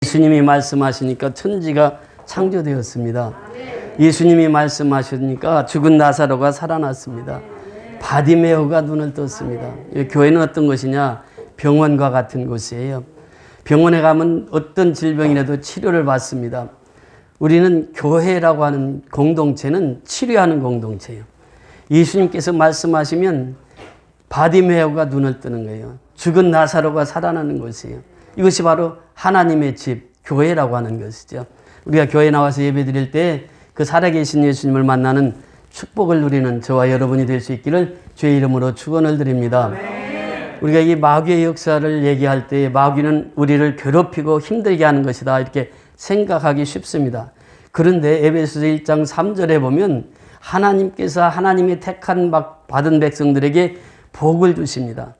예수님이 말씀하시니까 천지가 창조되었습니다. 예수님이 말씀하시니까 죽은 나사로가 살아났습니다. 바디메오가 눈을 떴습니다. 교회는 어떤 것이냐? 병원과 같은 곳이에요. 병원에 가면 어떤 질병이라도 치료를 받습니다. 우리는 교회라고 하는 공동체는 치료하는 공동체예요. 예수님께서 말씀하시면 바디메오가 눈을 뜨는 거예요. 죽은 나사로가 살아나는 것이에요. 이것이 바로 하나님의 집, 교회라고 하는 것이죠. 우리가 교회 나와서 예배 드릴 때 그 살아계신 예수님을 만나는 축복을 누리는 저와 여러분이 될 수 있기를 주의 이름으로 축원을 드립니다. 우리가 이 마귀의 역사를 얘기할 때 마귀는 우리를 괴롭히고 힘들게 하는 것이다 이렇게 생각하기 쉽습니다. 그런데 에베소서 1장 3절에 보면 하나님께서 하나님의 택한 받은 백성들에게 복을 주십니다.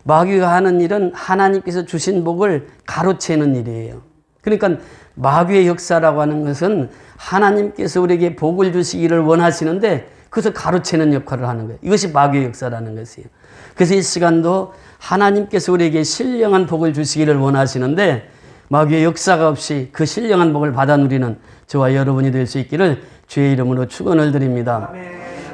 마귀가 하는 일은 하나님께서 주신 복을 가로채는 일이에요. 그러니까 마귀의 역사라고 하는 것은 하나님께서 우리에게 복을 주시기를 원하시는데 그것을 가로채는 역할을 하는 거예요. 이것이 마귀의 역사라는 것이에요. 그래서 이 시간도 하나님께서 우리에게 신령한 복을 주시기를 원하시는데 마귀의 역사가 없이 그 신령한 복을 받아 누리는 저와 여러분이 될 수 있기를 주의 이름으로 축원을 드립니다.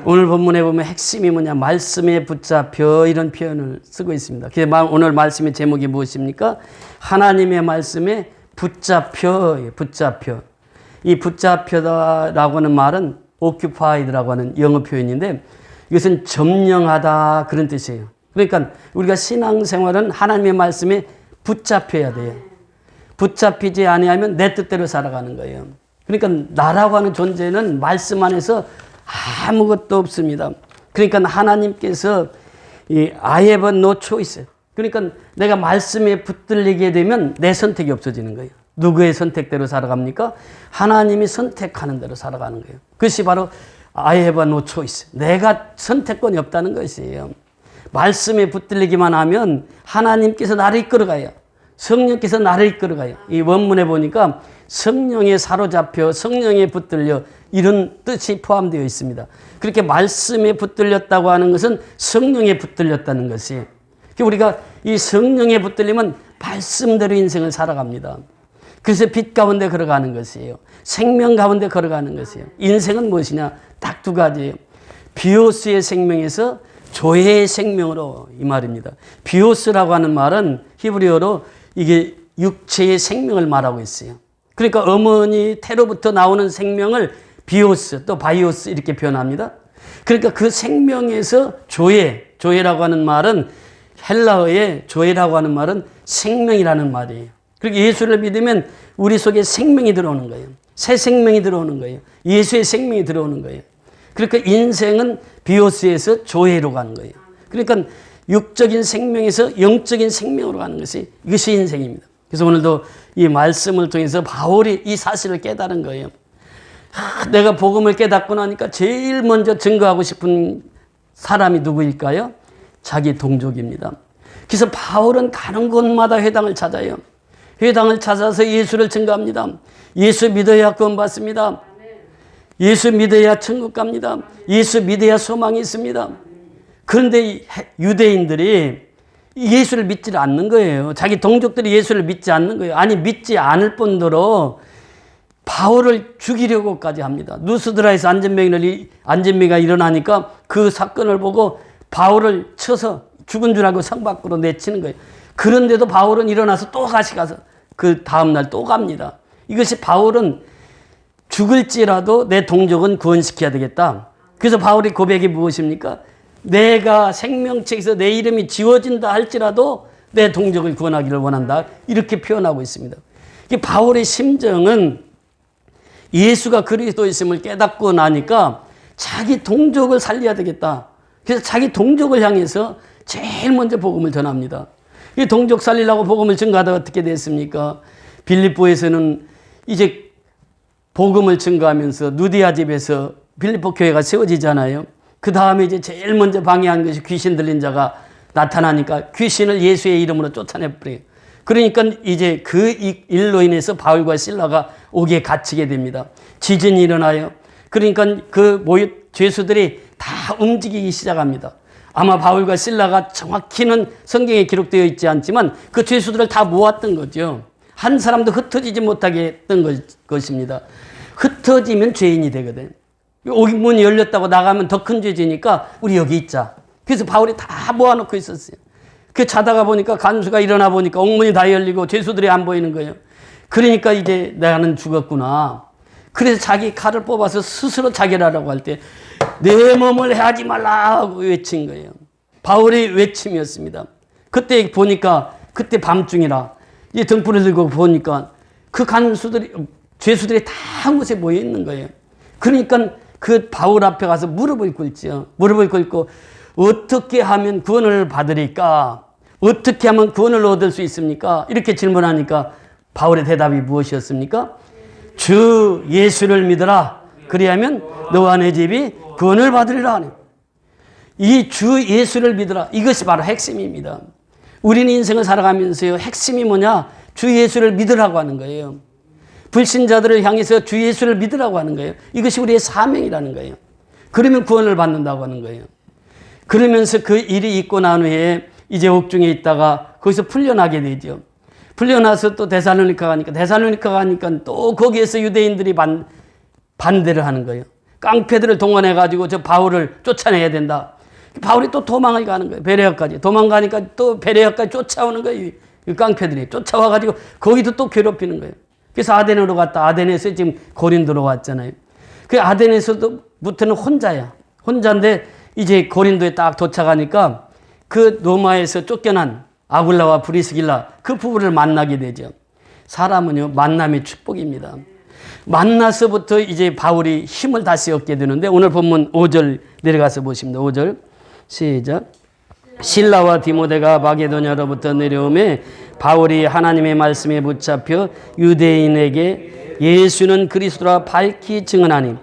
오늘 본문에 보면 핵심이 뭐냐? 말씀에 붙잡혀 이런 표현을 쓰고 있습니다. 오늘 말씀의 제목이 무엇입니까? 하나님의 말씀에 붙잡혀. 이 붙잡혀라고 하는 말은 occupied라고 하는 영어 표현인데 이것은 점령하다 그런 뜻이에요. 그러니까 우리가 신앙생활은 하나님의 말씀에 붙잡혀야 돼요. 붙잡히지 아니하면 내 뜻대로 살아가는 거예요. 그러니까 나라고 하는 존재는 말씀 안에서 아무것도 없습니다. 그러니까 하나님께서 I have no choice. 그러니까 내가 말씀에 붙들리게 되면 내 선택이 없어지는 거예요. 누구의 선택대로 살아갑니까? 하나님이 선택하는 대로 살아가는 거예요. 그것이 바로 I have no choice. 내가 선택권이 없다는 것이에요. 말씀에 붙들리기만 하면 하나님께서 나를 이끌어가요. 성령께서 나를 이끌어가요. 이 원문에 보니까 성령에 사로잡혀 성령에 붙들려 이런 뜻이 포함되어 있습니다. 그렇게 말씀에 붙들렸다고 하는 것은 성령에 붙들렸다는 것이에요. 우리가 이 성령에 붙들리면 말씀대로 인생을 살아갑니다. 그래서 빛 가운데 걸어가는 것이에요. 생명 가운데 걸어가는 것이에요. 인생은 무엇이냐? 딱 두 가지예요. 비오스의 생명에서 조회의 생명으로 이 말입니다. 비오스라고 하는 말은 히브리어로 이게 육체의 생명을 말하고 있어요. 그러니까 어머니 태로부터 나오는 생명을 비오스 또 바이오스 이렇게 표현합니다. 그러니까 그 생명에서 조회라고 하는 말은 헬라어의 조회라고 하는 말은 생명이라는 말이에요. 그리고 예수를 믿으면 우리 속에 생명이 들어오는 거예요. 새 생명이 들어오는 거예요. 예수의 생명이 들어오는 거예요. 그러니까 인생은 비오스에서 조회로 가는 거예요. 그러니까 육적인 생명에서 영적인 생명으로 가는 것이 이것이 인생입니다. 그래서 오늘도 이 말씀을 통해서 바울이 이 사실을 깨달은 거예요. 내가 복음을 깨닫고 나니까 제일 먼저 증거하고 싶은 사람이 누구일까요? 자기 동족입니다. 그래서 바울은 가는 곳마다 회당을 찾아요. 회당을 찾아서 예수를 증거합니다. 예수 믿어야 구원받습니다. 예수 믿어야 천국 갑니다. 예수 믿어야 소망이 있습니다. 그런데 유대인들이 예수를 믿지 않는 거예요. 자기 동족들이 예수를 믿지 않는 거예요. 아니 믿지 않을 뿐더러 바울을 죽이려고까지 합니다. 누스드라에서 안전병이가 일어나니까 그 사건을 보고 바울을 쳐서 죽은 줄 알고 성 밖으로 내치는 거예요. 그런데도 바울은 일어나서 또 다시 가서 그 다음날 또 갑니다. 이것이 바울은 죽을지라도 내 동족은 구원시켜야 되겠다. 그래서 바울의 고백이 무엇입니까? 내가 생명책에서 내 이름이 지워진다 할지라도 내 동족을 구원하기를 원한다. 이렇게 표현하고 있습니다. 바울의 심정은 예수가 그리스도이심을 깨닫고 나니까 자기 동족을 살려야 되겠다. 그래서 자기 동족을 향해서 제일 먼저 복음을 전합니다. 이 동족 살리려고 복음을 증거하다가 어떻게 됐습니까? 빌립보에서는 이제 복음을 증거하면서 누디아 집에서 빌립보 교회가 세워지잖아요. 그 다음에 이제 제일 먼저 방해한 것이 귀신 들린 자가 나타나니까 귀신을 예수의 이름으로 쫓아내버려요. 그러니까 이제 그 일로 인해서 바울과 실라가 옥에 갇히게 됩니다. 지진이 일어나요. 그러니까 그 죄수들이 다 움직이기 시작합니다. 아마 바울과 실라가 정확히는 성경에 기록되어 있지 않지만 그 죄수들을 다 모았던 거죠. 한 사람도 흩어지지 못하게 했던 것입니다. 흩어지면 죄인이 되거든. 문이 열렸다고 나가면 더 큰 죄 지니까 우리 여기 있자. 그래서 바울이 다 모아놓고 있었어요. 그 자다가 보니까 간수가 일어나 보니까 옥문이 다 열리고 죄수들이 안 보이는 거예요. 그러니까 이제 나는 죽었구나. 그래서 자기 칼을 뽑아서 스스로 자결하라고 할 때 내 몸을 해하지 말라 하고 외친 거예요. 바울의 외침이었습니다. 그때 보니까 그때 밤중이라 이 등불을 들고 보니까 그 간수들이 죄수들이 다 한 곳에 모여 있는 거예요. 그러니까 그 바울 앞에 가서 무릎을 꿇지요. 무릎을 꿇고 어떻게 하면 구원을 받으리까? 어떻게 하면 구원을 얻을 수 있습니까? 이렇게 질문하니까 바울의 대답이 무엇이었습니까? 주 예수를 믿어라. 그리하면 너와 내 집이 구원을 받으리라 하네. 이 주 예수를 믿어라. 이것이 바로 핵심입니다. 우리는 인생을 살아가면서요. 핵심이 뭐냐? 주 예수를 믿으라고 하는 거예요. 불신자들을 향해서 주 예수를 믿으라고 하는 거예요. 이것이 우리의 사명이라는 거예요. 그러면 구원을 받는다고 하는 거예요. 그러면서 그 일이 있고 난 후에 이제 옥중에 있다가 거기서 풀려나게 되죠. 풀려나서 또 데살로니카 가니까 또 거기에서 유대인들이 반대를 하는 거예요. 깡패들을 동원해가지고 저 바울을 쫓아내야 된다. 바울이 또 도망을 가는 거예요. 베레아까지. 도망가니까 또 베레아까지 쫓아오는 거예요. 이 깡패들이 쫓아와가지고 거기도 또 괴롭히는 거예요. 그래서 아덴으로 갔다. 아덴에서 지금 고린도로 왔잖아요. 그 아덴에서부터는 혼자야. 혼자인데 이제 고린도에 딱 도착하니까 그 로마에서 쫓겨난 아굴라와 브리스길라 그 부부를 만나게 되죠. 사람은요, 만남의 축복입니다. 만나서부터 이제 바울이 힘을 다시 얻게 되는데 오늘 본문 5절 내려가서 보십니다. 5절 시작. 실라와 디모데가 마게도냐로부터 내려오매 바울이 하나님의 말씀에 붙잡혀 유대인에게 예수는 그리스도라 밝히 증언하니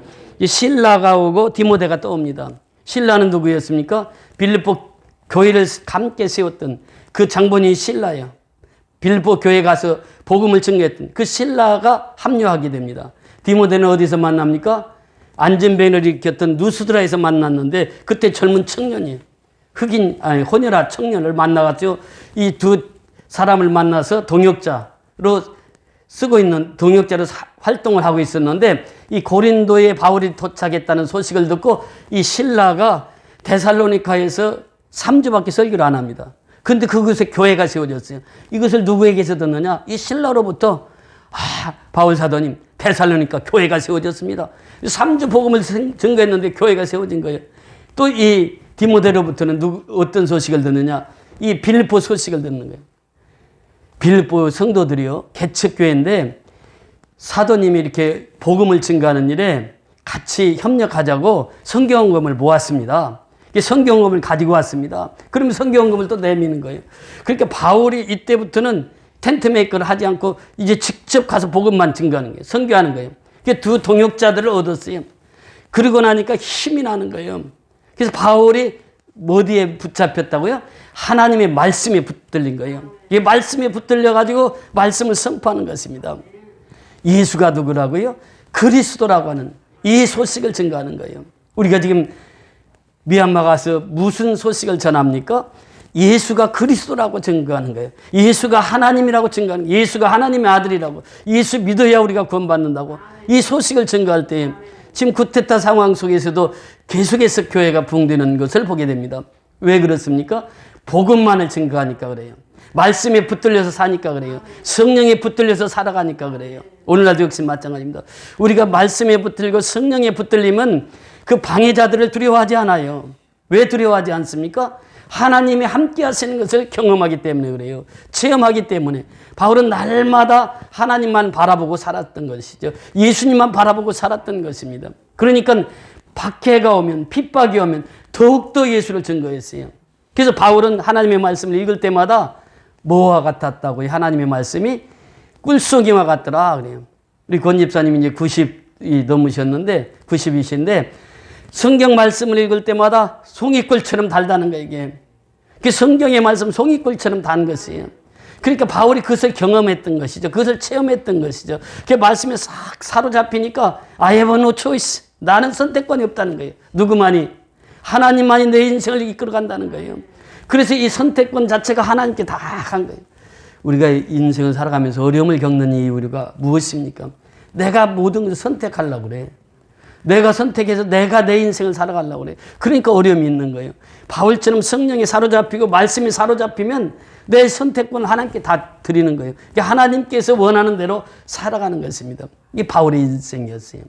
실라가 오고 디모데가 또 옵니다. 실라는 누구였습니까? 빌립보 교회를 함께 세웠던 그 장본인이 실라예요. 빌립보 교회 가서 복음을 증거했던 그 실라가 합류하게 됩니다. 디모데는 어디서 만납니까? 안전뱅이를 일으켰던 누스드라에서 만났는데 그때 젊은 청년이에요. 혼혈아 청년을 만나가지고 이 두 사람을 만나서 동역자로 쓰고 있는 동역자로 활동을 하고 있었는데 이 고린도에 바울이 도착했다는 소식을 듣고 이 실라가 데살로니카에서 3주밖에 설교를 안 합니다. 근데 그곳에 교회가 세워졌어요. 이것을 누구에게서 듣느냐? 이 실라로부터 바울 사도님 데살로니카 교회가 세워졌습니다. 3주 복음을 증거했는데 교회가 세워진 거예요. 또 이 디모데로부터는 어떤 소식을 듣느냐? 이 빌립보 소식을 듣는 거예요. 빌립보 성도들이요. 개척교회인데 사도님이 이렇게 복음을 증거하는 일에 같이 협력하자고 성경원금을 모았습니다. 성경원금을 가지고 왔습니다. 그러면 성경원금을 또 내미는 거예요. 그러니까 바울이 이때부터는 텐트메이커를 하지 않고 이제 직접 가서 복음만 증거하는 거예요. 선교하는 거예요. 두 동역자들을 얻었어요. 그러고 나니까 힘이 나는 거예요. 그래서 바울이 어디에 붙잡혔다고요? 하나님의 말씀에 붙들린 거예요. 이 말씀에 붙들려가지고 말씀을 선포하는 것입니다. 예수가 누구라고요? 그리스도라고 하는 이 소식을 증거하는 거예요. 우리가 지금 미얀마 가서 무슨 소식을 전합니까? 예수가 그리스도라고 증거하는 거예요. 예수가 하나님이라고 증거하는 거예요. 예수가 하나님의 아들이라고. 예수 믿어야 우리가 구원받는다고. 이 소식을 증거할 때 지금 쿠데타 상황 속에서도 계속해서 교회가 붕괴되는 것을 보게 됩니다. 왜 그렇습니까? 복음만을 증거하니까 그래요. 말씀에 붙들려서 사니까 그래요. 성령에 붙들려서 살아가니까 그래요. 오늘날도 역시 마찬가지입니다. 우리가 말씀에 붙들고 성령에 붙들리면 그 방해자들을 두려워하지 않아요. 왜 두려워하지 않습니까? 하나님이 함께 하시는 것을 경험하기 때문에 그래요. 체험하기 때문에. 바울은 날마다 하나님만 바라보고 살았던 것이죠. 예수님만 바라보고 살았던 것입니다. 그러니까 박해가 오면 핍박이 오면 더욱더 예수를 증거했어요. 그래서 바울은 하나님의 말씀을 읽을 때마다 뭐와 같았다고요? 하나님의 말씀이 꿀송이와 같더라 그래요. 우리 권 집사님이 이제 90이 넘으셨는데 90이신데 성경 말씀을 읽을 때마다 송이꿀처럼 달다는 거예요, 이게. 그 성경의 말씀 송이꿀처럼 단 것이에요. 그러니까 바울이 그것을 경험했던 것이죠. 그것을 체험했던 것이죠. 그 말씀에 싹 사로잡히니까 I have no choice. 나는 선택권이 없다는 거예요. 누구만이? 하나님만이 내 인생을 이끌어 간다는 거예요. 그래서 이 선택권 자체가 하나님께 다 간 거예요. 우리가 인생을 살아가면서 어려움을 겪는 이유가 무엇입니까? 내가 모든 것을 선택하려고 그래. 내가 선택해서 내가 내 인생을 살아가려고 그래. 그러니까 어려움이 있는 거예요. 바울처럼 성령에 사로잡히고 말씀이 사로잡히면 내 선택권을 하나님께 다 드리는 거예요. 하나님께서 원하는 대로 살아가는 것입니다. 이게 바울의 인생이었어요.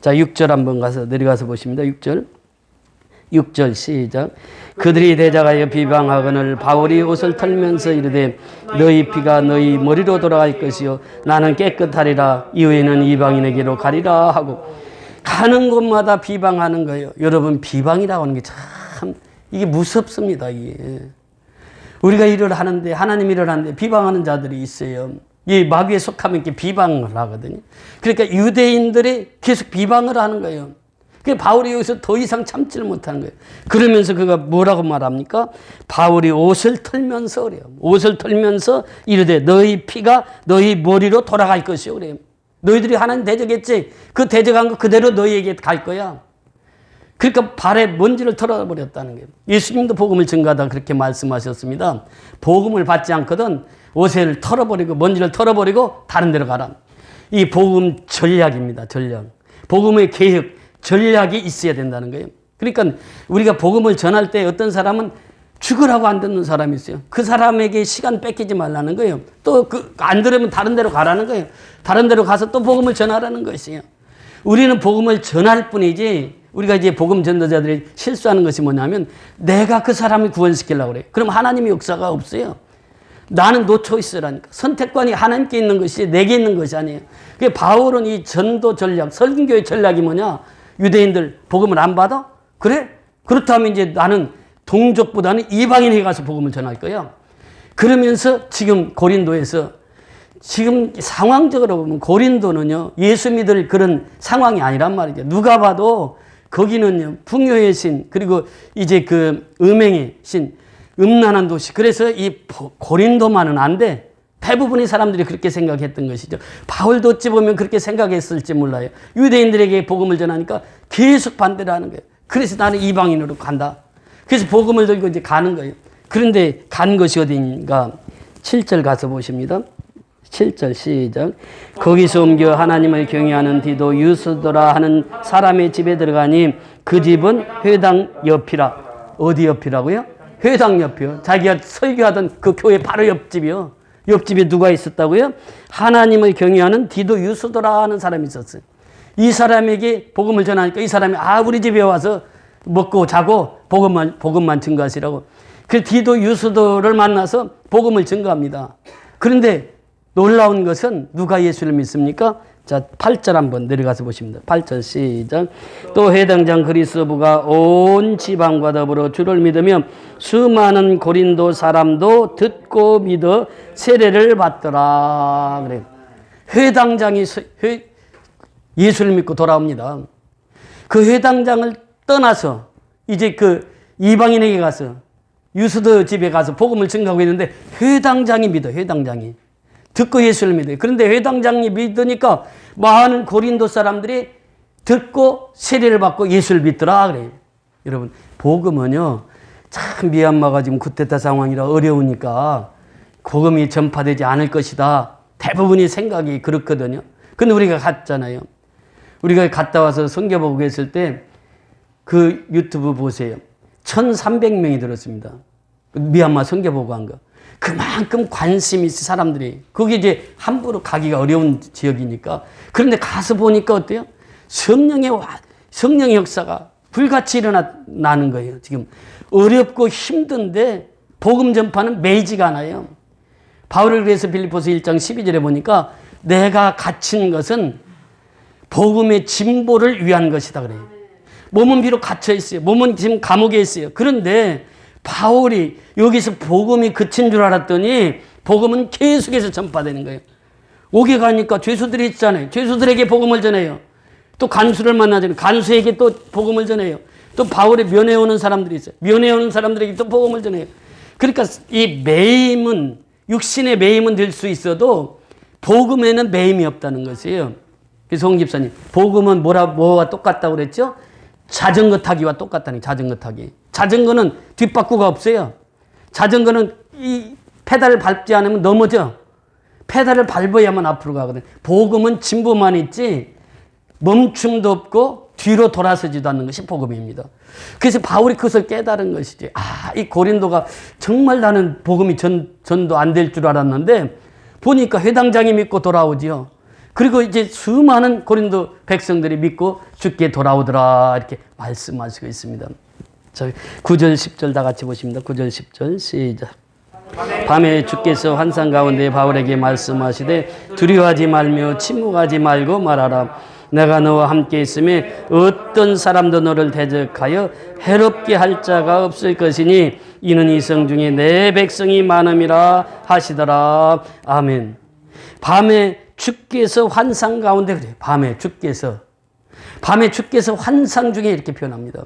자, 6절 한번 가서 내려가서 보십니다. 6절 시작. 그들이 대적하여 비방하거늘 바울이 옷을 털면서 이르되 너희 피가 너희 머리로 돌아갈 것이요 나는 깨끗하리라 이후에는 이방인에게로 가리라 하고 가는 곳마다 비방하는 거예요. 여러분 비방이라고 하는 게 참 이게 무섭습니다. 이게. 우리가 일을 하는데 하나님 일을 하는데 비방하는 자들이 있어요. 이 마귀에 속하면 이렇게 비방을 하거든요. 그러니까 유대인들이 계속 비방을 하는 거예요. 그래서 바울이 여기서 더 이상 참지를 못하는 거예요. 그러면서 그가 뭐라고 말합니까? 바울이 옷을 털면서 그래요. 옷을 털면서 이르되 너희 피가 너희 머리로 돌아갈 것이요 그래요. 너희들이 하나님 대적했지. 그 대적한 거 그대로 너희에게 갈 거야. 그러니까 발에 먼지를 털어버렸다는 거예요. 예수님도 복음을 증거하다 그렇게 말씀하셨습니다. 복음을 받지 않거든 옷을 털어버리고 먼지를 털어버리고 다른 데로 가라. 이 복음 전략입니다. 전략. 복음의 계획, 전략이 있어야 된다는 거예요. 그러니까 우리가 복음을 전할 때 어떤 사람은 죽으라고 안 듣는 사람이 있어요. 그 사람에게 시간 뺏기지 말라는 거예요. 또 안 들으면 다른 데로 가라는 거예요. 다른 데로 가서 또 복음을 전하라는 것이에요. 우리는 복음을 전할 뿐이지 우리가 이제 복음 전도자들이 실수하는 것이 뭐냐면 내가 그 사람을 구원시키려고 그래요. 그럼 하나님의 역사가 없어요. 나는 노 초이스라니까. 선택권이 하나님께 있는 것이 내게 있는 것이 아니에요. 그래서 바울은 이 전도 전략, 설교의 전략이 뭐냐? 유대인들 복음을 안 받아? 그래? 그렇다면 이제 나는 동족보다는 이방인에게 가서 복음을 전할 거야. 그러면서 지금 고린도에서 지금 상황적으로 보면 고린도는요, 예수 믿을 그런 상황이 아니란 말이죠. 누가 봐도 거기는요, 풍요의 신, 그리고 이제 그 음행의 신, 음란한 도시. 그래서 이 고린도만은 안 돼. 대부분의 사람들이 그렇게 생각했던 것이죠. 바울도 어찌 보면 그렇게 생각했을지 몰라요. 유대인들에게 복음을 전하니까 계속 반대를 하는 거예요. 그래서 나는 이방인으로 간다. 그래서 복음을 들고 이제 가는 거예요. 그런데 간 것이 어딘가 7절 가서 보십니다. 7절 시작. 거기서 옮겨 하나님을 경외하는 디도 유스도라 하는 사람의 집에 들어가니 그 집은 회당 옆이라. 어디 옆이라고요? 회당 옆이요. 자기가 설교하던 그 교회 바로 옆집이요. 옆집에 누가 있었다고요? 하나님을 경외하는 디도 유스도라 하는 사람이 있었어요. 이 사람에게 복음을 전하니까 이 사람이 우리 집에 와서 먹고 자고 복음만 증거하시라고. 그 디도 유스도를 만나서 복음을 증거합니다. 그런데 놀라운 것은 누가 예수를 믿습니까? 자, 8절 한번 내려가서 보십니다. 8절 시작. 또 해당장 그리스도부가 온 지방과 더불어 주를 믿으며 수많은 고린도 사람도 듣고 믿어 세례를 받더라. 그래요. 회당장이 예수를 믿고 돌아옵니다. 그 회당장을 떠나서 이제 그 이방인에게 가서 유스도 집에 가서 복음을 증거하고 있는데 회당장이 믿어. 회당장이. 듣고 예수를 믿어요. 그런데 회당장이 믿으니까 많은 고린도 사람들이 듣고 세례를 받고 예수를 믿더라 그래요. 여러분 복음은요 참 미얀마가 지금 쿠데타 상황이라 어려우니까 복음이 전파되지 않을 것이다. 대부분의 생각이 그렇거든요. 근데 우리가 갔잖아요. 우리가 갔다 와서 선교 보고 계실 때 그 유튜브 보세요. 1,300명이 들었습니다. 미얀마 선교 보고 한 거. 그만큼 관심이 있어 사람들이. 거기 이제 함부로 가기가 어려운 지역이니까. 그런데 가서 보니까 어때요? 성령의 역사가 불같이 일어나는 거예요. 지금 어렵고 힘든데 복음 전파는 매이지가 않아요. 바울을 그래서 빌립보서 1장 12절에 보니까 내가 갇힌 것은 복음의 진보를 위한 것이다 그래요. 몸은 비록 갇혀 있어요. 몸은 지금 감옥에 있어요. 그런데 바울이 여기서 복음이 그친 줄 알았더니 복음은 계속해서 전파되는 거예요. 옥에 가니까 죄수들이 있잖아요. 죄수들에게 복음을 전해요. 또 간수를 만나잖아요. 간수에게 또 복음을 전해요. 또 바울의 면회 오는 사람들이 있어요. 면회 오는 사람들에게 또 복음을 전해요. 그러니까 이 매임은 육신의 매임은 될 수 있어도 복음에는 매임이 없다는 것이에요. 그래서 홍 집사님 복음은 뭐와 똑같다고 그랬죠? 자전거 타기와 똑같다니. 자전거 타기. 자전거는 뒷바퀴가 없어요. 자전거는 이 페달을 밟지 않으면 넘어져. 페달을 밟아야만 앞으로 가거든. 복음은 진보만 있지 멈춤도 없고 뒤로 돌아서지도 않는 것이 복음입니다. 그래서 바울이 그것을 깨달은 것이지. 이 고린도가 정말 나는 복음이 전도 안 될 줄 알았는데 보니까 회당장이 믿고 돌아오지요. 그리고 이제 수많은 고린도 백성들이 믿고 주께 돌아오더라 이렇게 말씀하시고 있습니다. 자, 9절 10절 다 같이 보십니다. 9절 10절 시작. 밤에 주께서 환상 가운데 바울에게 말씀하시되 두려워하지 말며 침묵하지 말고 말하라. 내가 너와 함께 있음에 어떤 사람도 너를 대적하여 해롭게 할 자가 없을 것이니 이는 이성 중에 내 백성이 많음이라 하시더라. 아멘. 밤에 주께서 환상 가운데 그래요. 밤에 주께서 환상 중에 이렇게 표현합니다.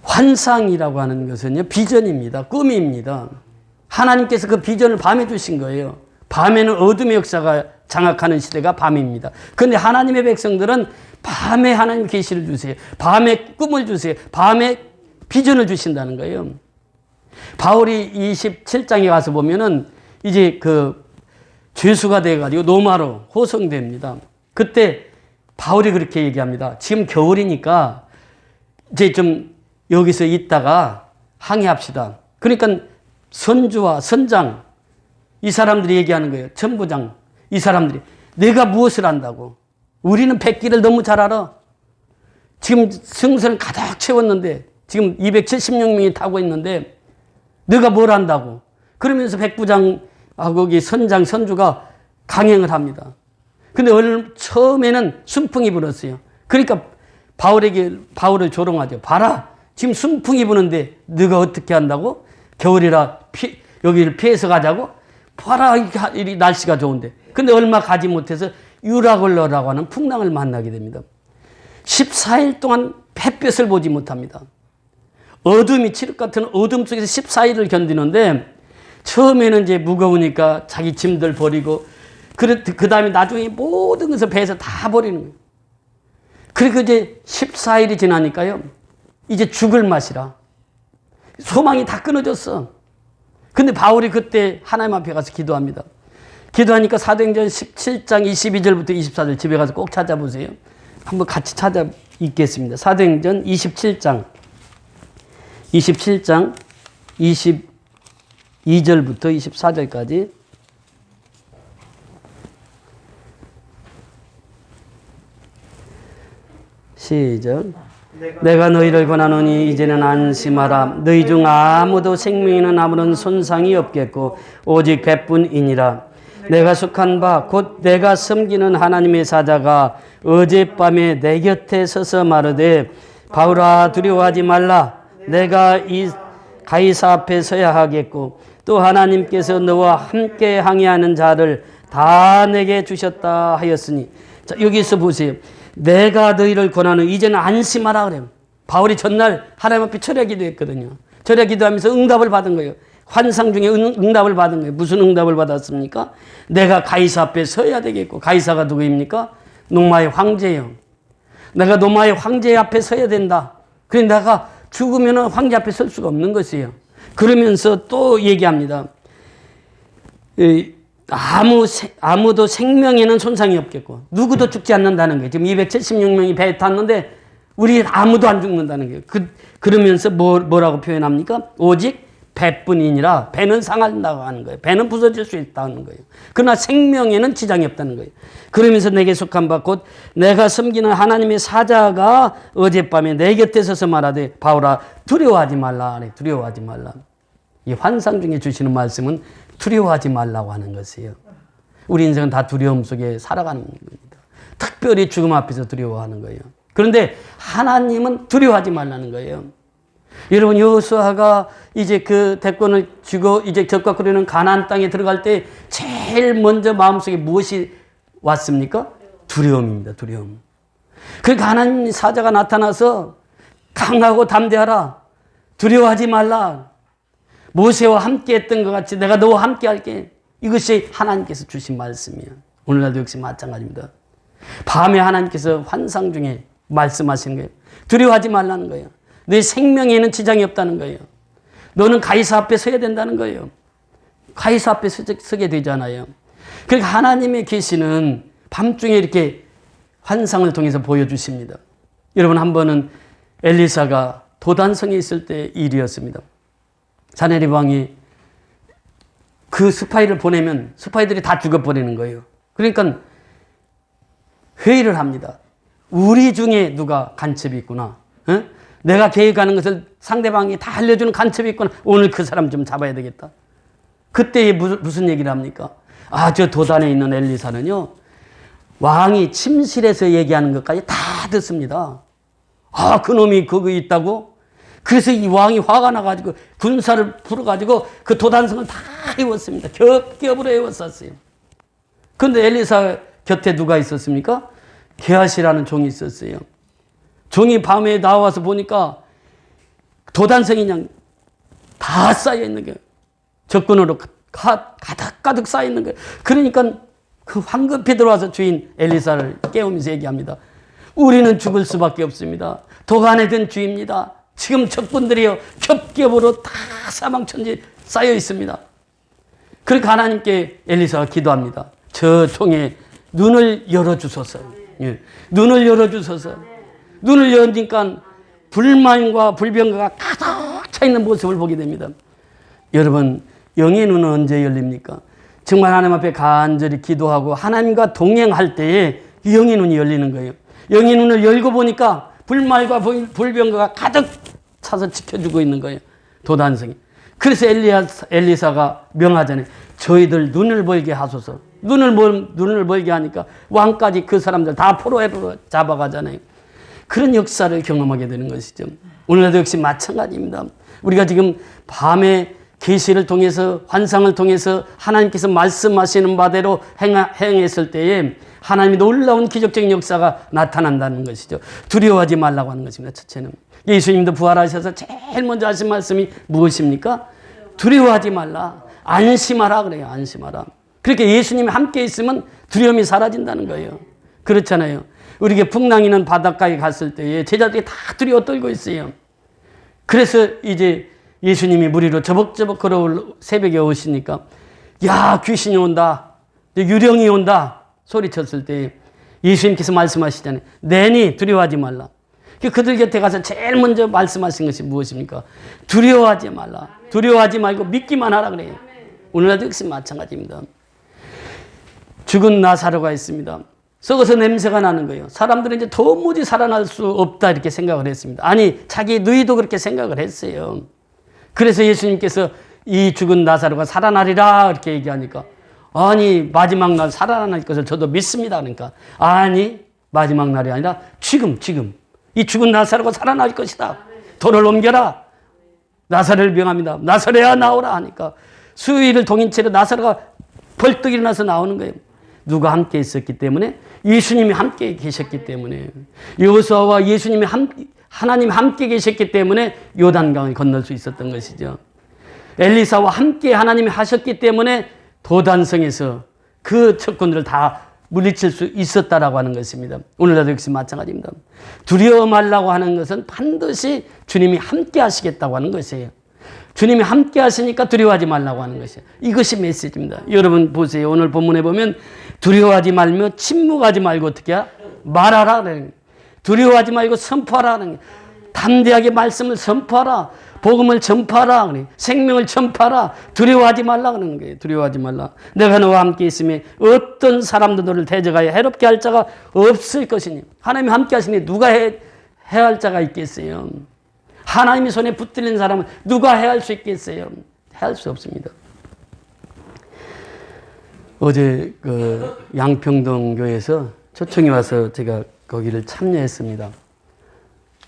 환상이라고 하는 것은요, 비전입니다. 꿈입니다. 하나님께서 그 비전을 밤에 주신 거예요. 밤에는 어둠의 역사가 장악하는 시대가 밤입니다. 그런데 하나님의 백성들은 밤에 하나님 계시를 주세요. 밤에 꿈을 주세요. 밤에 비전을 주신다는 거예요. 바울이 27장에 가서 보면은 이제 그 죄수가 돼가지고 로마로 호송됩니다. 그때 바울이 그렇게 얘기합니다. 지금 겨울이니까 이제 좀 여기서 있다가 항해합시다. 그러니까 선주와 선장, 이 사람들이 얘기하는 거예요. 천부장, 이 사람들이 내가 무엇을 안다고? 우리는 백기를 너무 잘 알아. 지금 승선을 가득 채웠는데 지금 276명이 타고 있는데 내가 뭘 안다고? 그러면서 백부장하고 거기 선장, 선주가 강행을 합니다. 근데 처음에는 순풍이 불었어요. 그러니까 바울을 조롱하죠. 봐라. 지금 순풍이 부는데 너가 어떻게 한다고? 겨울이라 여기를 피해서 가자고? 봐라, 이 날씨가 좋은데. 근데 얼마 가지 못해서 유라굴러라고 하는 풍랑을 만나게 됩니다. 14일 동안 햇볕을 보지 못합니다. 어둠이 칠흑 같은 어둠 속에서 14일을 견디는데 처음에는 이제 무거우니까 자기 짐들 버리고 그 다음에 나중에 모든 것을 배에서 다 버리는 거예요. 그리고 이제 14일이 지나니까요. 이제 죽을 맛이라. 소망이 다 끊어졌어. 근데 바울이 그때 하나님 앞에 가서 기도합니다. 기도하니까 사도행전 17장 22절부터 24절 집에 가서 꼭 찾아보세요. 한번 같이 찾아 읽겠습니다. 사도행전 27장 22절부터 24절까지 시작. 내가 너희를 권하노니 이제는 안심하라. 너희 중 아무도 생명에는 아무런 손상이 없겠고 오직 배뿐이니라. 내가 속한 바 곧 내가 섬기는 하나님의 사자가 어젯밤에 내 곁에 서서 마르되 바울아 두려워하지 말라. 내가 이 가이사 앞에 서야 하겠고 또 하나님께서 너와 함께 항해하는 자를 다 내게 주셨다 하였으니. 자, 여기서 보세요. 내가 너희를 권하는 이제는 안심하라 그래요. 바울이 전날 하나님 앞에 철야 기도했거든요. 철야 기도하면서 응답을 받은 거예요. 환상 중에 응답을 받은 거예요. 무슨 응답을 받았습니까? 내가 가이사 앞에 서야 되겠고, 가이사가 누구입니까? 로마의 황제예요. 내가 로마의 황제 앞에 서야 된다. 그래 내가 죽으면 황제 앞에 설 수가 없는 것이에요. 그러면서 또 얘기합니다. 아무도 생명에는 손상이 없겠고 누구도 죽지 않는다는 거예요. 지금 276명이 배에 탔는데 우리 아무도 안 죽는다는 거예요. 그러면서 뭐라고 표현합니까? 오직 배뿐이니라. 배는 상한다고 하는 거예요. 배는 부서질 수 있다는 거예요. 그러나 생명에는 지장이 없다는 거예요. 그러면서 내게 속한 바 곧 내가 섬기는 하나님의 사자가 어젯밤에 내 곁에 서서 말하되 바울아 두려워하지 말라. 두려워하지 말라. 이 환상 중에 주시는 말씀은 두려워하지 말라고 하는 것이에요. 우리 인생은 다 두려움 속에 살아가는 겁니다. 특별히 죽음 앞에서 두려워하는 거예요. 그런데 하나님은 두려워하지 말라는 거예요. 여러분 여호수아가 이제 그 대권을 쥐고 이제 적과 그리는 가나안 땅에 들어갈 때 제일 먼저 마음속에 무엇이 왔습니까? 두려움입니다. 두려움. 그러니까 하나님 사자가 나타나서 강하고 담대하라. 두려워하지 말라. 모세와 함께 했던 것 같이 내가 너와 함께 할게. 이것이 하나님께서 주신 말씀이에요. 오늘날도 역시 마찬가지입니다. 밤에 하나님께서 환상 중에 말씀하시는 거예요. 두려워하지 말라는 거예요. 내 생명에는 지장이 없다는 거예요. 너는 가이사 앞에 서야 된다는 거예요. 가이사 앞에 서게 되잖아요. 그러니까 하나님의 계시는 밤중에 이렇게 환상을 통해서 보여주십니다. 여러분, 한 번은 엘리사가 도단성에 있을 때 일이었습니다. 사네립 왕이 그 스파이를 보내면 스파이들이 다 죽어버리는 거예요. 그러니까 회의를 합니다. 우리 중에 누가 간첩이 있구나. 어? 내가 계획하는 것을 상대방이 다 알려주는 간첩이 있구나. 오늘 그 사람 좀 잡아야 되겠다. 그때 무슨 얘기를 합니까? 저 도단에 있는 엘리사는요, 왕이 침실에서 얘기하는 것까지 다 듣습니다. 그놈이 거기 있다고? 그래서 이 왕이 화가 나가지고 군사를 풀어가지고 그 도단성을 다 해웠습니다. 겹겹으로 해웠었어요. 그런데 엘리사 곁에 누가 있었습니까? 게하시라는 종이 있었어요. 종이 밤에 나와서 보니까 도단성이 그냥 다 쌓여 있는 거예요. 적군으로 가득 쌓여 있는 거예요. 그러니까 그 황급히 들어와서 주인 엘리사를 깨우면서 얘기합니다. 우리는 죽을 수밖에 없습니다. 도간에 든 주입니다. 지금 적군들이요, 겹겹으로 다 사망천지 쌓여 있습니다. 그러니까 하나님께 엘리사가 기도합니다. 저 종의 눈을 열어주소서. 예. 눈을 열어주소서. 눈을 여니까 불만과 불병거가 가득 차 있는 모습을 보게 됩니다. 여러분, 영의 눈은 언제 열립니까? 정말 하나님 앞에 간절히 기도하고 하나님과 동행할 때에 영의 눈이 열리는 거예요. 영의 눈을 열고 보니까 불말과 불병거가 가득 차서 지켜주고 있는 거예요. 도단성이. 그래서 엘리사가 명하잖아요. 저희들 눈을 벌게 하소서. 눈을 벌게 하니까 왕까지 그 사람들 다 포로로 잡아가잖아요. 그런 역사를 경험하게 되는 것이죠. 오늘날도 역시 마찬가지입니다. 우리가 지금 밤에 계시를 통해서 환상을 통해서 하나님께서 말씀하시는 바대로 행했을 때에 하나님이 놀라운 기적적인 역사가 나타난다는 것이죠. 두려워하지 말라고 하는 것입니다. 첫째는 예수님도 부활하셔서 제일 먼저 하신 말씀이 무엇입니까? 두려워하지 말라. 안심하라 그래요. 안심하라. 그렇게 예수님이 함께 있으면 두려움이 사라진다는 거예요. 그렇잖아요. 우리가 풍랑이는 바닷가에 갔을 때에 제자들이 다 두려워 떨고 있어요. 그래서 이제 예수님이 무리로 저벅저벅 걸어올 새벽에 오시니까 야, 귀신이 온다, 유령이 온다 소리쳤을 때 예수님께서 말씀하시잖아요. 내니 두려워하지 말라. 그들 곁에 가서 제일 먼저 말씀하신 것이 무엇입니까? 두려워하지 말라. 두려워하지 말고 믿기만 하라 그래요. 오늘날도 역시 마찬가지입니다. 죽은 나사로가 있습니다. 썩어서 냄새가 나는 거예요. 사람들은 이제 도무지 살아날 수 없다 이렇게 생각을 했습니다. 아니, 자기 누이도 그렇게 생각을 했어요. 그래서 예수님께서 이 죽은 나사로가 살아나리라 이렇게 얘기하니까 아니, 마지막 날 살아날 것을 저도 믿습니다. 그러니까 아니, 마지막 날이 아니라 지금 이 죽은 나사로가 살아날 것이다. 돌을 옮겨라. 나사로를 명합니다. 나사로야 나오라 하니까 수요일을 동인 채로 나사로가 벌떡 일어나서 나오는 거예요. 누가 함께 있었기 때문에? 예수님이 함께 계셨기 때문에. 여호수아와 예수님이 하나님 함께 계셨기 때문에 요단강을 건널 수 있었던 것이죠. 엘리사와 함께 하나님이 하셨기 때문에 도단성에서 그 적군들을 다 물리칠 수 있었다라고 하는 것입니다. 오늘날도 역시 마찬가지입니다. 두려워 말라고 하는 것은 반드시 주님이 함께 하시겠다고 하는 것이에요. 주님이 함께 하시니까 두려워하지 말라고 하는 것이에요. 이것이 메시지입니다. 여러분 보세요. 오늘 본문에 보면 두려워하지 말며 침묵하지 말고 어떻게 해야? 말하라. 두려워하지 말고 선포하라. 담대하게 말씀을 선포하라. 복음을 전파하라. 생명을 전파하라. 두려워하지 말라 그러는 거예요. 두려워하지 말라. 내가 너와 함께 있으면 어떤 사람도 너를 대적하여 해롭게 할 자가 없을 것이니. 하나님이 함께 하시니 누가 해할 자가 있겠어요? 하나님의 손에 붙들린 사람은 누가 해할 수 있겠어요? 해할 수 없습니다. 어제 그 양평동 교회에서 초청이 와서 제가 거기를 참여했습니다.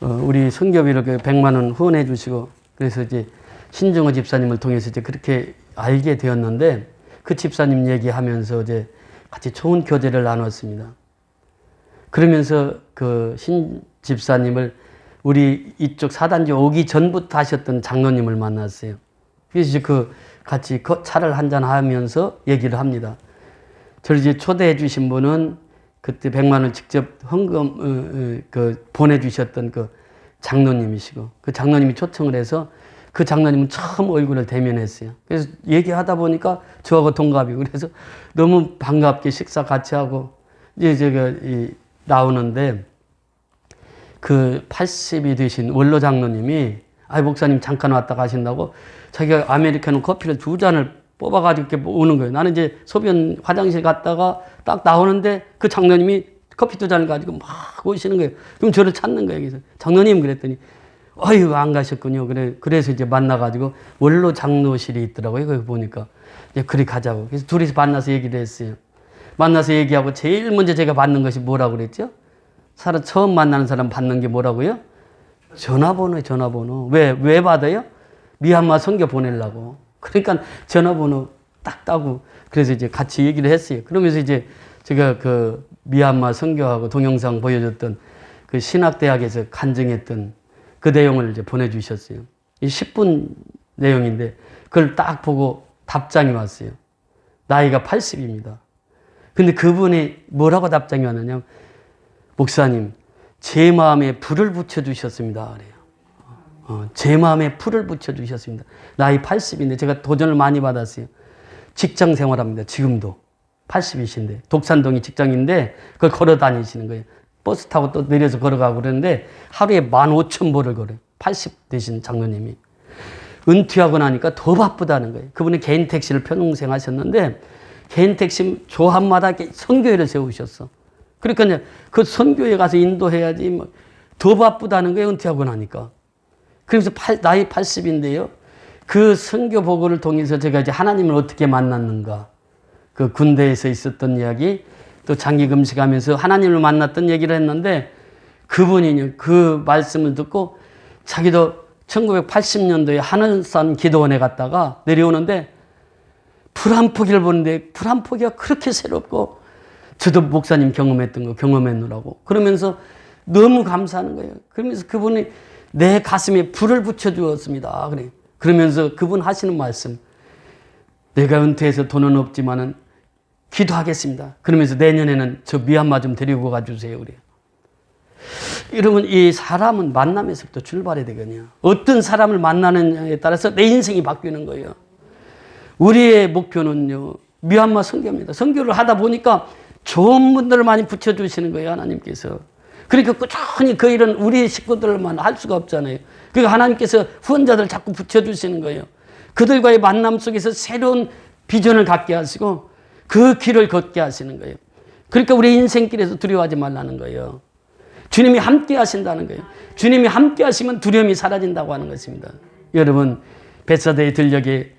우리 선교비를 100만 원 후원해 주시고 그래서 이제 신정호 집사님을 통해서 이제 그렇게 알게 되었는데 그 집사님 얘기하면서 이제 같이 좋은 교제를 나눴습니다. 그러면서 그 신 집사님을 우리 이쪽 사단지 오기 전부터 하셨던 장로님을 만났어요. 그래서 이제 같이 차를 한잔 하면서 얘기를 합니다. 저를 이제 초대해 주신 분은 그때 100만 원 직접 헌금 보내주셨던 그 장로님이시고 그 장로님이 초청을 해서 그 장로님은 처음 얼굴을 대면했어요. 그래서 얘기하다 보니까 저하고 동갑이고 그래서 너무 반갑게 식사 같이 하고 이제 제가 나오는데 그 80이 되신 원로 장로님이 목사님 잠깐 왔다 가신다고 자기가 아메리카노 커피를 2잔을 뽑아가지고 이렇게 오는 거예요. 나는 이제 소변 화장실 갔다가 딱 나오는데 그 장로님이 커피 2잔을 가지고 막 오시는 거예요. 그럼 저를 찾는 거예요. 그래서 장로님 그랬더니 어휴 안 가셨군요. 그래서 이제 만나가지고 원로 장로실이 있더라고요. 거기 보니까 이제 그리 가자고. 그래서 둘이서 만나서 얘기를 했어요. 만나서 얘기하고 제일 먼저 제가 받는 것이 뭐라고 그랬죠? 처음 만나는 사람 받는 게 뭐라고요? 전화번호. 왜 받아요? 미얀마 선교 보내려고. 그러니까 전화번호 딱 따고 그래서 이제 같이 얘기를 했어요. 그러면서 이제 제가 그 미얀마 선교하고 동영상 보여줬던 그 신학대학에서 간증했던 그 내용을 이제 보내주셨어요. 이 10분 내용인데 그걸 딱 보고 답장이 왔어요. 나이가 80입니다. 근데 그분이 뭐라고 답장이 왔느냐? 목사님, 제 마음에 불을 붙여주셨습니다. 그래요. 제 마음에 불을 붙여주셨습니다. 나이 80인데 제가 도전을 많이 받았어요. 직장 생활합니다. 지금도. 80이신데. 독산동이 직장인데 그걸 걸어 다니시는 거예요. 버스 타고 또 내려서 걸어가고 그러는데 하루에 15,000보를 걸어요. 80 되신 장로님이. 은퇴하고 나니까 더 바쁘다는 거예요. 그분이 개인 택시를 평생 하셨는데 개인 택시 조합마다 선교회를 세우셨어. 그러니까 이제 그 선교회 가서 인도해야지 더 바쁘다는 거예요. 은퇴하고 나니까. 그래서 나이 80인데요. 그 선교 보고를 통해서 제가 이제 하나님을 어떻게 만났는가. 그 군대에서 있었던 이야기, 또 장기 금식하면서 하나님을 만났던 얘기를 했는데 그분이 그 말씀을 듣고 자기도 1980년도에 하늘산 기도원에 갔다가 내려오는데 불 한 포기를 보는데 불 한 포기가 그렇게 새롭고 저도 목사님 경험했던 거 경험했노라고 그러면서 너무 감사하는 거예요. 그러면서 그분이 내 가슴에 불을 붙여주었습니다. 그래. 그러면서 그분 하시는 말씀, 내가 은퇴해서 돈은 없지만은 기도하겠습니다. 그러면서 내년에는 저 미얀마 좀 데리고 가주세요. 그래요. 여러분, 이 사람은 만남에서부터 출발해야 되거든요. 어떤 사람을 만나느냐에 따라서 내 인생이 바뀌는 거예요. 우리의 목표는요, 미얀마 선교입니다. 선교를 하다 보니까 좋은 분들을 많이 붙여주시는 거예요, 하나님께서. 그러니까 꾸준히 그 일은 우리 식구들만 할 수가 없잖아요. 그러니까 하나님께서 후원자들 자꾸 붙여주시는 거예요. 그들과의 만남 속에서 새로운 비전을 갖게 하시고 그 길을 걷게 하시는 거예요. 그러니까 우리 인생길에서 두려워하지 말라는 거예요. 주님이 함께 하신다는 거예요. 주님이 함께 하시면 두려움이 사라진다고 하는 것입니다. 여러분, 벳사다의 들녘에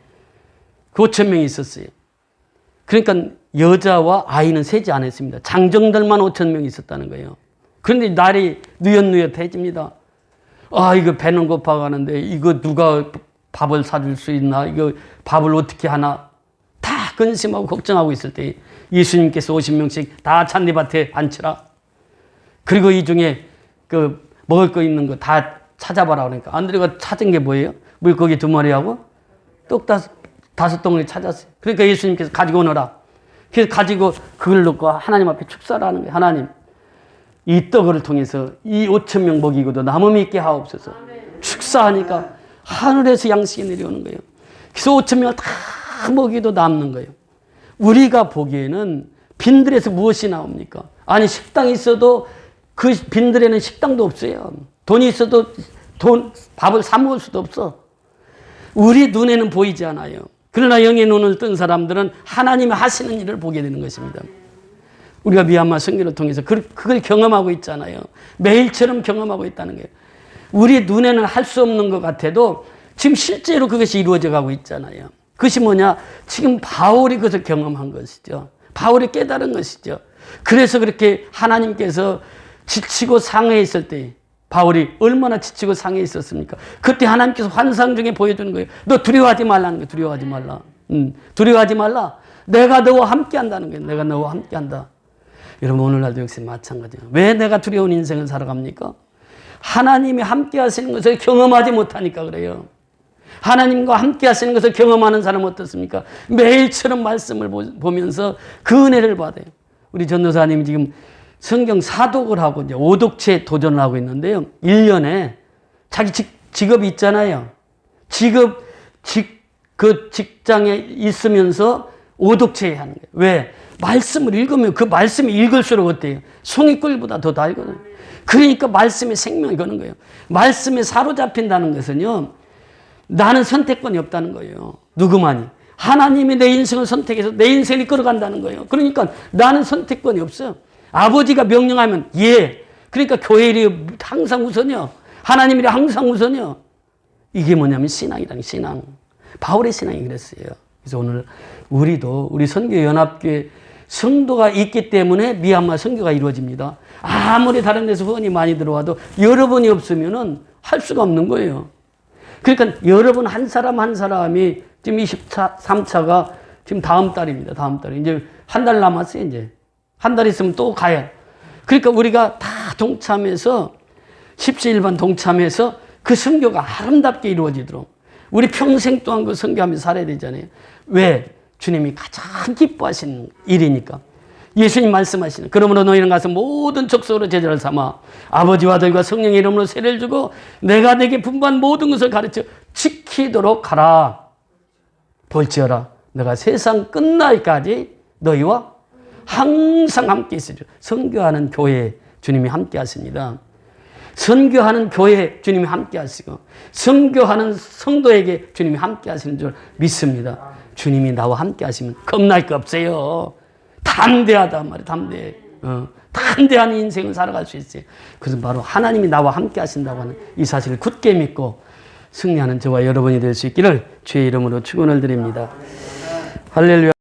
5,000명이 있었어요. 그러니까 여자와 아이는 세지 않았습니다. 장정들만 5,000명이 있었다는 거예요. 그런데 날이 누엿누엿해집니다. 이거 배는 고파가는데 이거 누가 밥을 사줄 수 있나? 이거 밥을 어떻게 하나? 다 근심하고 걱정하고 있을 때 예수님께서 50명씩 다 잔디밭에 앉혀라. 그리고 이 중에 그 먹을 거 있는 거 다 찾아봐라 그러니까 안드레가 찾은 게 뭐예요? 물고기 2마리하고 떡 5덩어리 찾았어요. 그러니까 예수님께서 가지고 오너라. 그래서 가지고 그걸 놓고 하나님 앞에 축사를 하는 거예요. 하나님, 이 떡을 통해서 이 5,000명 먹이고도 남음이 있게 하옵소서. 축사하니까 하늘에서 양식이 내려오는 거예요. 그래서 5,000명을 다 먹이도 남는 거예요. 우리가 보기에는 빈들에서 무엇이 나옵니까? 아니, 식당이 있어도 그 빈들에는 식당도 없어요. 돈이 있어도 밥을 사 먹을 수도 없어. 우리 눈에는 보이지 않아요. 그러나 영의 눈을 뜬 사람들은 하나님이 하시는 일을 보게 되는 것입니다. 우리가 미얀마 선교를 통해서 그걸 경험하고 있잖아요. 매일처럼 경험하고 있다는 거예요. 우리 눈에는 할 수 없는 것 같아도 지금 실제로 그것이 이루어져 가고 있잖아요. 그것이 뭐냐? 지금 바울이 그것을 경험한 것이죠. 바울이 깨달은 것이죠. 그래서 그렇게 하나님께서 지치고 상해 있을 때 바울이 얼마나 지치고 상해 있었습니까? 그때 하나님께서 환상 중에 보여주는 거예요. 너 두려워하지 말라는 거예요. 두려워하지 말라. 두려워하지 말라. 내가 너와 함께 한다는 거예요. 내가 너와 함께 한다. 여러분, 오늘날도 역시 마찬가지예요. 왜 내가 두려운 인생을 살아갑니까? 하나님이 함께 하시는 것을 경험하지 못하니까 그래요. 하나님과 함께 하시는 것을 경험하는 사람은 어떻습니까? 매일처럼 말씀을 보면서 그 은혜를 받아요. 우리 전도사님이 지금 성경 사독을 하고 이제 5독체 도전을 하고 있는데요. 1년에 자기 직업이 있잖아요. 직업, 그 직장에 있으면서 오독체해야 하는 거예요. 왜? 말씀을 읽으면 그 말씀이 읽을수록 어때요? 송이꿀보다 더 달거든요. 그러니까 말씀의 생명이 거는 거예요. 말씀에 사로잡힌다는 것은요, 나는 선택권이 없다는 거예요. 누구만이. 하나님이 내 인생을 선택해서 내 인생을 끌어간다는 거예요. 그러니까 나는 선택권이 없어요. 아버지가 명령하면 예. 그러니까 교회 일이 항상 우선이요. 하나님 일이 항상 우선이요. 이게 뭐냐면 신앙이라는 신앙. 바울의 신앙이 그랬어요. 그래서 오늘 우리도 우리 선교연합교회 성도가 있기 때문에 미얀마 선교가 이루어집니다. 아무리 다른 데서 후원이 많이 들어와도 여러분이 없으면은 할 수가 없는 거예요. 그러니까 여러분 한 사람 한 사람이 지금 23차가 지금 다음 달입니다. 다음 달에. 이제 한 달 남았어요, 이제. 한 달 있으면 또 가요. 그러니까 우리가 다 동참해서, 십시일반 동참해서 그 선교가 아름답게 이루어지도록 우리 평생 동안 그 선교하면서 살아야 되잖아요. 왜? 주님이 가장 기뻐하시는 일이니까. 예수님 말씀하시는, 그러므로 너희는 가서 모든 족속으로 제자를 삼아 아버지와 아들과 성령의 이름으로 세례를 주고 내가 내게 분부한 모든 것을 가르쳐 지키도록 하라. 볼지어라 내가 세상 끝날까지 너희와 항상 함께 있으리라. 선교하는 교회에 주님이 함께 하십니다. 선교하는 교회에 주님이 함께 하시고 선교하는 성도에게 주님이 함께 하시는 줄 믿습니다. 주님이 나와 함께 하시면 겁날 거 없어요. 담대하다 말이에요. 담대해. 담대한 인생을 살아갈 수 있어요. 그래서 바로 하나님이 나와 함께 하신다고 하는 이 사실을 굳게 믿고 승리하는 저와 여러분이 될 수 있기를 주의 이름으로 축원을 드립니다. 할렐루야.